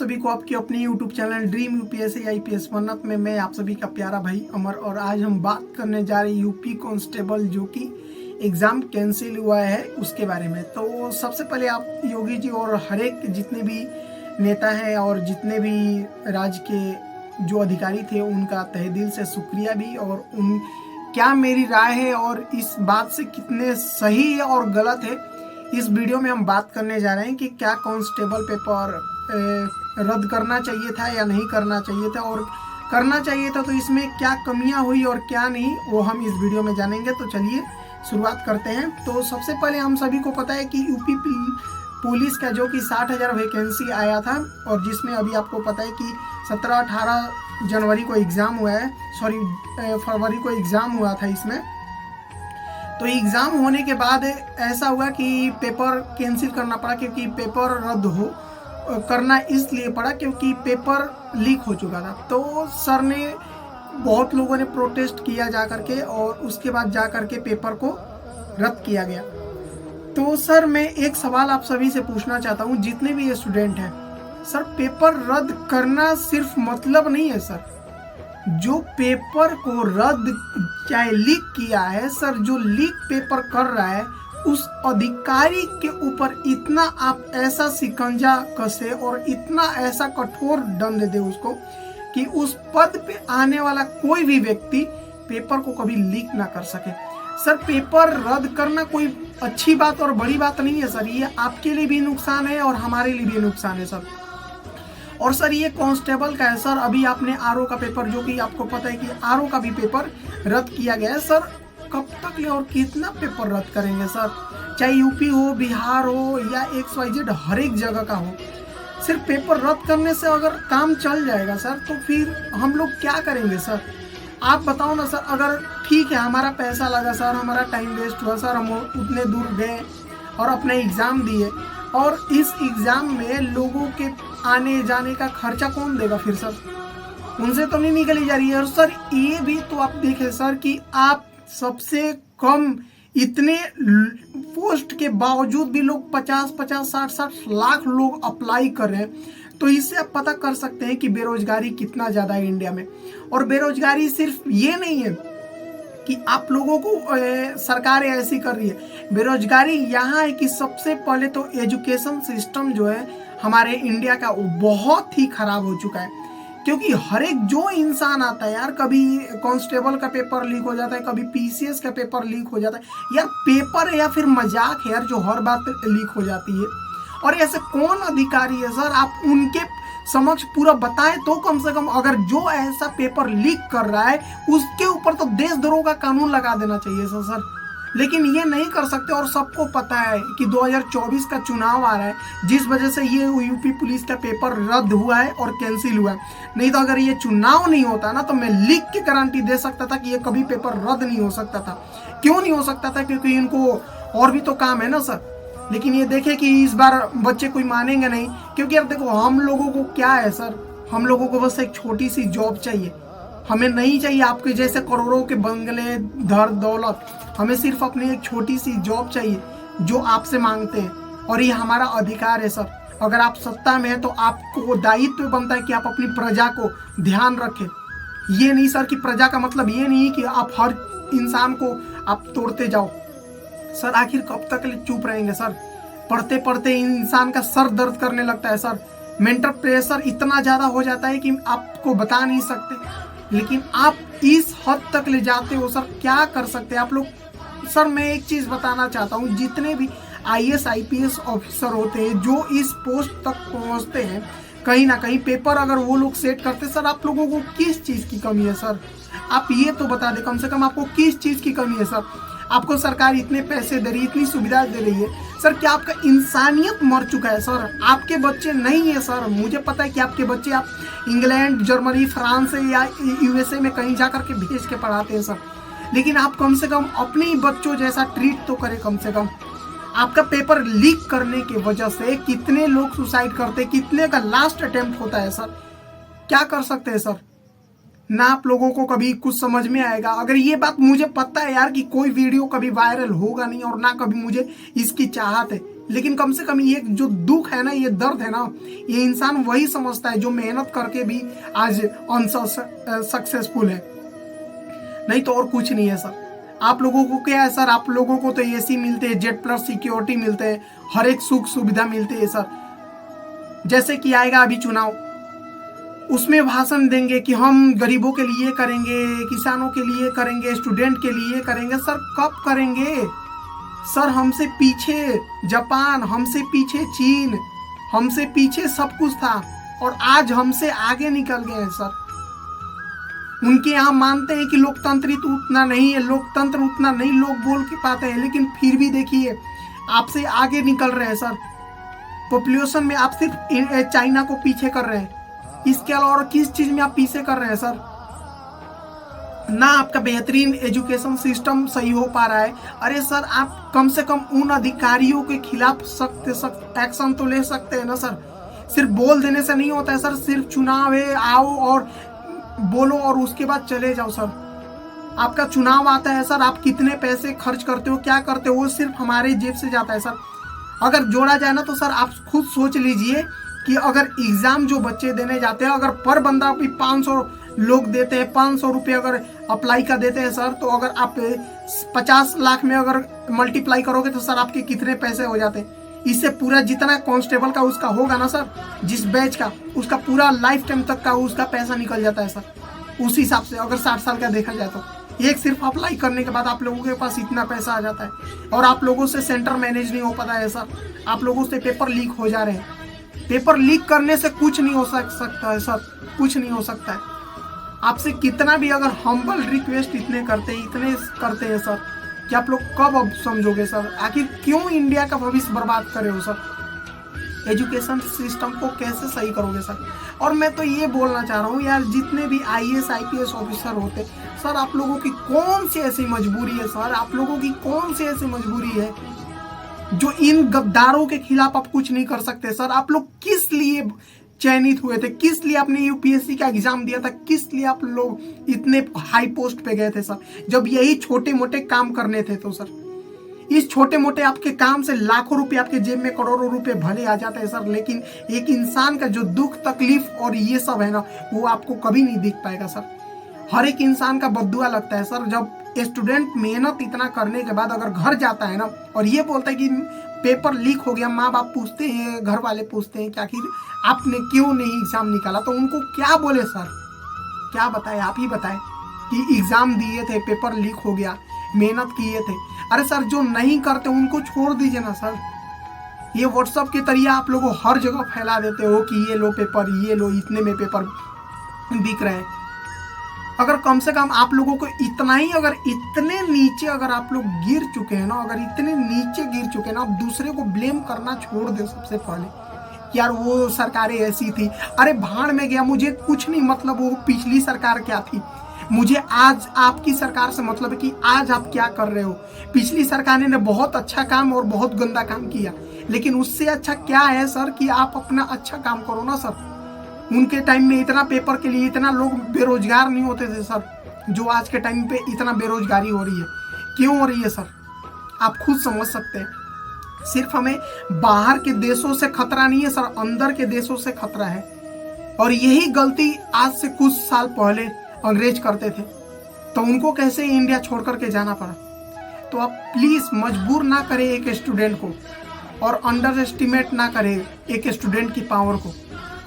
सभी को आपके अपने YouTube channel dream UPSC IPS मन्नत में मैं आप सभी का प्यारा भाई अमर। और आज हम बात करने जा रहे हैं यूपी कांस्टेबल जो कि एग्ज़ाम कैंसिल हुआ है उसके बारे में। तो सबसे पहले आप योगी जी और हर एक जितने भी नेता हैं और जितने भी राज्य के जो अधिकारी थे उनका तहे दिल से शुक्रिया भी। और उन क्या मेरी राय है और इस बात से कितने सही है और गलत है, इस वीडियो में हम बात करने जा रहे हैं कि क्या कांस्टेबल पेपर रद्द करना चाहिए था या नहीं करना चाहिए था, और करना चाहिए था तो इसमें क्या कमियां हुई और क्या नहीं, वो हम इस वीडियो में जानेंगे। तो चलिए शुरुआत करते हैं। तो सबसे पहले हम सभी को पता है कि यूपी पुलिस का जो कि 60,000 वैकेंसी आया था और जिसमें अभी आपको पता है कि 17-18 जनवरी को एग्ज़ाम हुआ है, फरवरी को एग्ज़ाम हुआ था इसमें। तो एग्ज़ाम होने के बाद ऐसा हुआ कि पेपर कैंसिल करना पड़ा, क्योंकि पेपर रद्द करना इसलिए पड़ा क्योंकि पेपर लीक हो चुका था। तो सर ने बहुत लोगों ने प्रोटेस्ट किया जा करके और उसके बाद जा करके पेपर को रद्द किया गया। तो सर मैं एक सवाल आप सभी से पूछना चाहता हूँ, जितने भी ये स्टूडेंट हैं, सर पेपर रद्द करना सिर्फ मतलब नहीं है सर। जो पेपर को रद्द चाहे लीक किया है सर, जो लीक पेपर कर रहा है उस अधिकारी के ऊपर इतना आप ऐसा शिकंजा कसे और इतना ऐसा कठोर दंड दे उसको कि उस पद पे आने वाला कोई भी व्यक्ति पेपर को कभी लीक ना कर सके। सर पेपर रद्द करना कोई अच्छी बात और बड़ी बात नहीं है सर, ये आपके लिए भी नुकसान है और हमारे लिए भी नुकसान है सर। और सर ये कांस्टेबल का है सर, अभी आपने आरओ का पेपर, जो कि आपको पता है कि आरओ का भी पेपर रद्द किया गया है सर। कब तक ले और कितना पेपर रद्द करेंगे सर, चाहे यूपी हो, बिहार हो या XYZ हर एक जगह का हो। सिर्फ पेपर रद्द करने से अगर काम चल जाएगा सर तो फिर हम लोग क्या करेंगे सर, आप बताओ ना सर। अगर ठीक है हमारा पैसा लगा सर, हमारा टाइम वेस्ट हुआ सर, हम उतने दूर गए और अपना एग्ज़ाम दिए और इस एग्ज़ाम में लोगों के आने जाने का खर्चा कौन देगा फिर सर, उनसे तो नहीं निकली जा रही है। और सर ये भी तो आप देखें सर कि आप सबसे कम इतने पोस्ट के बावजूद भी लोग 50-50, 60-60 लाख लोग अप्लाई कर रहे हैं। तो इससे आप पता कर सकते हैं कि बेरोजगारी कितना ज़्यादा है इंडिया में। और बेरोजगारी सिर्फ ये नहीं है कि आप लोगों को सरकार ऐसी कर रही है, बेरोजगारी यहाँ है कि सबसे पहले तो एजुकेशन सिस्टम जो है हमारे इंडिया का वो बहुत ही खराब हो चुका है। क्योंकि हर एक जो इंसान आता है यार, कभी कांस्टेबल का पेपर लीक हो जाता है, कभी PCS का पेपर लीक हो जाता है यार। पेपर है या फिर मजाक है यार जो हर बात लीक हो जाती है। और ऐसे कौन अधिकारी है सर, आप उनके समक्ष पूरा बताएं तो कम से कम, अगर जो ऐसा पेपर लीक कर रहा है उसके ऊपर तो देशद्रोह का कानून लगा देना चाहिए सर। लेकिन ये नहीं कर सकते। और सबको पता है कि 2024 का चुनाव आ रहा है, जिस वजह से ये यूपी पुलिस का पेपर रद्द हुआ है और कैंसिल हुआ है। नहीं तो अगर ये चुनाव नहीं होता ना तो मैं लिख के गारंटी दे सकता था कि ये कभी पेपर रद्द नहीं हो सकता था। क्यों नहीं हो सकता था? क्योंकि इनको और भी तो काम है ना सर। लेकिन ये देखे कि इस बार बच्चे कोई मानेंगे नहीं, क्योंकि यार देखो हम लोगों को क्या है सर, हम लोगों को बस एक छोटी सी जॉब चाहिए। हमें नहीं चाहिए आपके जैसे करोड़ों के बंगले, धन दौलत, हमें सिर्फ अपनी एक छोटी सी जॉब चाहिए जो आपसे मांगते हैं। और ये हमारा अधिकार है सर। अगर आप सत्ता में हैं तो आपको दायित्व बनता है कि आप अपनी प्रजा को ध्यान रखें। ये नहीं सर कि प्रजा का मतलब ये नहीं कि आप हर इंसान को आप तोड़ते जाओ सर। आखिर कब तक चुप रहेंगे सर? पढ़ते पढ़ते इंसान का सर दर्द करने लगता है सर, मेंटल प्रेशर इतना ज़्यादा हो जाता है कि आपको बता नहीं सकते। लेकिन आप इस हद तक ले जाते हो सर, क्या कर सकते हैं आप लोग? सर मैं एक चीज़ बताना चाहता हूँ, जितने भी IAS IPS ऑफिसर होते हैं जो इस पोस्ट तक पहुँचते हैं, कहीं ना कहीं पेपर अगर वो लोग सेट करते सर, आप लोगों को किस चीज़ की कमी है सर? आप ये तो बता दें कम से कम, आपको किस चीज़ की कमी है सर? आपको सरकार इतने पैसे दे रही है, इतनी सुविधा दे रही है सर, क्या आपका इंसानियत मर चुका है सर? आपके बच्चे नहीं है सर, मुझे पता है कि आपके बच्चे आप इंग्लैंड, जर्मनी, फ्रांस या USA में कहीं जा करके भेज के पढ़ाते हैं सर। लेकिन आप कम से कम अपने बच्चों जैसा ट्रीट तो करें कम से कम। आपका पेपर लीक करने की वजह से कितने लोग सुसाइड करते, कितने का लास्ट अटेम्प्ट होता है सर। क्या कर सकते हैं सर? ना आप लोगों को कभी कुछ समझ में आएगा। अगर ये बात मुझे पता है यार कि कोई वीडियो कभी वायरल होगा नहीं और ना कभी मुझे इसकी चाहत है, लेकिन कम से कम ये जो दुख है ना, ये दर्द है ना, ये इंसान वही समझता है जो मेहनत करके भी आज अनसक्सेसफुल है, नहीं तो और कुछ नहीं है सर। आप लोगों को क्या है सर, आप लोगों को तो एसी मिलते हैं, जेट प्लस सिक्योरिटी मिलते हैं, हर एक सुख सुविधा मिलती है सर। जैसे कि आएगा अभी चुनाव, उसमें भाषण देंगे कि हम गरीबों के लिए करेंगे, किसानों के लिए करेंगे, स्टूडेंट के लिए करेंगे। सर कब करेंगे सर? हमसे पीछे जापान, हमसे पीछे चीन, हमसे पीछे सब कुछ था और आज हमसे आगे निकल गए हैं सर। उनके यहाँ मानते हैं कि लोकतंत्र तो उतना नहीं है, लोकतंत्र उतना नहीं लोग बोल के पाते हैं, लेकिन फिर भी देखिए आपसे आगे निकल रहे हैं सर। पॉपुलेशन में आप सिर्फ चाइना को पीछे कर रहे हैं, इसके अलावा और किस चीज में आप पीछे कर रहे हैं सर? ना आपका बेहतरीन एजुकेशन सिस्टम सही हो पा रहा है। अरे सर आप कम से कम उन अधिकारियों के खिलाफ सख्त एक्शन तो ले सकते हैं ना सर। सिर्फ बोल देने से नहीं होता है सर, सिर्फ चुनाव है, आओ और बोलो और उसके बाद चले जाओ सर। आपका चुनाव आता है सर, आप कितने पैसे खर्च करते हो, क्या करते हो, वो सिर्फ हमारे जेब से जाता है सर। अगर जोड़ा जाए ना तो सर आप खुद सोच लीजिए कि अगर एग्जाम जो बच्चे देने जाते हैं, अगर पर बंदा भी 500 लोग देते हैं, 500 रुपये अगर अप्लाई का देते हैं सर, तो अगर आप 50 लाख में अगर मल्टीप्लाई करोगे तो सर आपके कितने पैसे हो जाते हैं? इससे पूरा जितना कांस्टेबल का उसका होगा ना सर, जिस बैच का, उसका पूरा लाइफ टाइम तक का उसका पैसा निकल जाता है सर। उस हिसाब से अगर 60 साल का देखा जाए तो एक सिर्फ अप्लाई करने के बाद आप लोगों के पास इतना पैसा आ जाता है और आप लोगों से सेंटर मैनेज नहीं हो पाता है सर। आप लोगों से पेपर लीक हो जा रहे हैं। पेपर लीक करने से कुछ नहीं हो सकता है सर, कुछ नहीं हो सकता है। आपसे कितना भी अगर हम्बल रिक्वेस्ट इतने करते हैं सर कि आप लोग कब अब समझोगे सर? आखिर क्यों इंडिया का भविष्य बर्बाद करे हो सर? एजुकेशन सिस्टम को कैसे सही करोगे सर? और मैं तो ये बोलना चाह रहा हूँ यार, जितने भी IAS IPS ऑफिसर होते सर, आप लोगों की कौन सी ऐसी मजबूरी है सर, आप लोगों की कौन सी ऐसी मजबूरी है जो इन गद्दारों के खिलाफ आप कुछ नहीं कर सकते सर? आप लोग किस लिए चयनित हुए थे, किस लिए आपने UPSC का एग्जाम दिया था, किस लिए आप लोग इतने हाई पोस्ट पे गए थे सर? जब यही छोटे मोटे काम करने थे तो सर इस छोटे मोटे आपके काम से लाखों रुपए आपके जेब में, करोड़ों रुपए भले आ जाते हैं सर, लेकिन एक इंसान का जो दुख तकलीफ और ये सब है ना, वो आपको कभी नहीं दिख पाएगा सर। हर एक इंसान का बद्दुआ लगता है सर जब स्टूडेंट मेहनत इतना करने के बाद अगर घर जाता है ना और ये बोलता है कि पेपर लीक हो गया। माँ बाप पूछते हैं, घर वाले पूछते हैं कि आखिर आपने क्यों नहीं एग्जाम निकाला, तो उनको क्या बोले सर? क्या बताए, आप ही बताए कि एग्जाम दिए थे, पेपर लीक हो गया, मेहनत किए थे। अरे सर जो नहीं करते उनको छोड़ दीजिए ना सर। ये व्हाट्सएप के जरिए आप लोगों हर जगह फैला देते हो कि ये लो पेपर, ये लो, इतने में पेपर बिक रहे हैं। अगर कम से कम आप लोगों को इतना ही, अगर इतने नीचे अगर आप लोग गिर चुके हैं ना, अगर इतने नीचे गिर चुके हैं ना, आप दूसरे को ब्लेम करना छोड़ दे सबसे पहले। यार वो सरकारें ऐसी थी, अरे भाड़ में गया, मुझे कुछ नहीं मतलब वो पिछली सरकार क्या थी, मुझे आज आपकी सरकार से मतलब है कि आज आप क्या कर रहे हो। पिछली सरकार ने बहुत अच्छा काम और बहुत गंदा काम किया, लेकिन उससे अच्छा क्या है सर कि आप अपना अच्छा काम करो ना सर। उनके टाइम में इतना पेपर के लिए इतना लोग बेरोजगार नहीं होते थे सर, जो आज के टाइम पे इतना बेरोजगारी हो रही है। क्यों हो रही है सर? आप खुद समझ सकते हैं। सिर्फ हमें बाहर के देशों से खतरा नहीं है सर, अंदर के देशों से खतरा है। और यही गलती आज से कुछ साल पहले अंग्रेज करते थे, तो उनको कैसे इंडिया छोड़ करके जाना पड़ा। तो आप प्लीज मजबूर ना करें एक स्टूडेंट को, और अंडर एस्टिमेट ना करें एक स्टूडेंट की पावर को।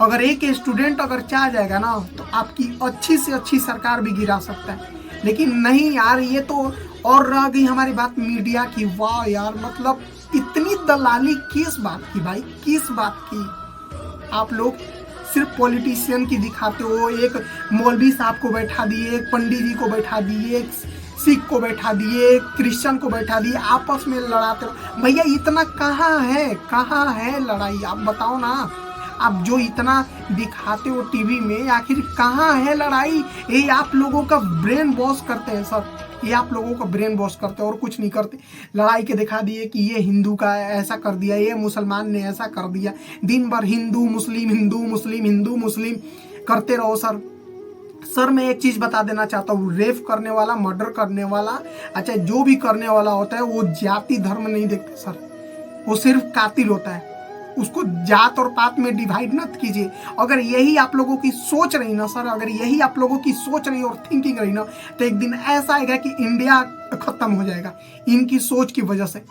अगर एक स्टूडेंट अगर चाह जाएगा ना, तो आपकी अच्छी से अच्छी सरकार भी गिरा सकता है। लेकिन नहीं यार, ये तो और रह गई हमारी बात मीडिया की। वाह यार, मतलब इतनी दलाली किस बात की भाई, किस बात की? आप लोग सिर्फ पॉलिटिशियन की दिखाते हो। एक मौलवी साहब को बैठा दिए, एक पंडित जी को बैठा दिए, एक सिख को बैठा दिए, एक क्रिश्चियन को बैठा दिए, आपस में लड़ाते हो। भैया इतना कहाँ है लड़ाई? आप बताओ ना। आप जो इतना दिखाते हो टीवी में, आखिर कहाँ है लड़ाई? ये आप लोगों का ब्रेन वॉश करते हैं सर, ये आप लोगों का ब्रेन वॉश करते हैं और कुछ नहीं करते। लड़ाई के दिखा दिए कि ये हिंदू का ऐसा कर दिया, ये मुसलमान ने ऐसा कर दिया। दिन भर हिंदू मुस्लिम, हिंदू मुस्लिम, हिंदू मुस्लिम करते रहो सर। सर मैं एक चीज बता देना चाहता हूँ, रेप करने वाला, मर्डर करने वाला, अच्छा जो भी करने वाला होता है, वो जाति धर्म नहीं देखते सर। वो सिर्फ कातिल होता है। उसको जात और पात में डिवाइड मत कीजिए। अगर यही आप लोगों की सोच रही ना सर, अगर यही आप लोगों की सोच रही और थिंकिंग रही ना, तो एक दिन ऐसा आएगा कि इंडिया खत्म हो जाएगा इनकी सोच की वजह से।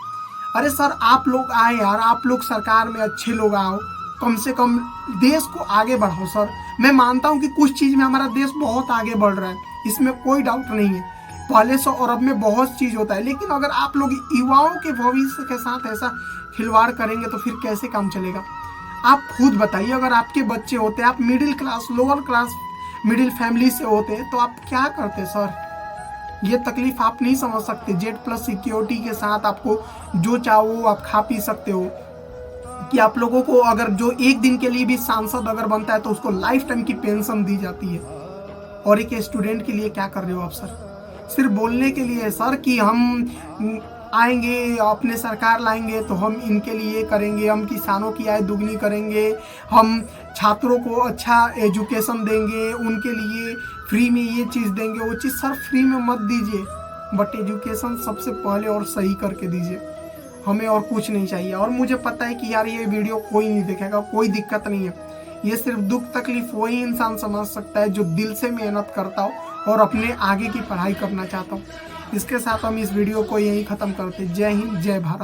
अरे सर आप लोग आए यार, आप लोग सरकार में अच्छे लोग आओ, कम से कम देश को आगे बढ़ाओ सर। मैं मानता हूँ कि कुछ चीज़ में हमारा देश बहुत आगे बढ़ रहा है, इसमें कोई डाउट नहीं है, पहले से और अब में बहुत चीज़ होता है। लेकिन अगर आप लोग युवाओं के भविष्य के साथ ऐसा खिलवाड़ करेंगे तो फिर कैसे काम चलेगा? आप खुद बताइए, अगर आपके बच्चे होते, आप middle class, lower class middle family से होते तो आप क्या करते सर? ये तकलीफ आप नहीं समझ सकते। जेड प्लस सिक्योरिटी के साथ आपको जो चाहो आप खा पी सकते हो, कि आप लोगों को अगर जो एक दिन के लिए भी सांसद अगर बनता है तो उसको लाइफ टाइम की पेंशन दी जाती है। और एक स्टूडेंट के लिए क्या कर रहे हो आप सर? सिर्फ बोलने के लिए सर कि हम आएंगे, अपने सरकार लाएंगे तो हम इनके लिए करेंगे, हम किसानों की आय दुगनी करेंगे, हम छात्रों को अच्छा एजुकेशन देंगे, उनके लिए फ्री में ये चीज़ देंगे, वो चीज़ सर फ्री में मत दीजिए, बट एजुकेशन सबसे पहले और सही करके दीजिए। हमें और कुछ नहीं चाहिए। और मुझे पता है कि यार ये वीडियो कोई नहीं देखेगा, कोई दिक्कत नहीं है। ये सिर्फ दुख तकलीफ वही इंसान समझ सकता है जो दिल से मेहनत करता हो और अपने आगे की पढ़ाई करना चाहता हूँ। इसके साथ हम इस वीडियो को यहीं ख़त्म करते। जय हिंद, जय भारत।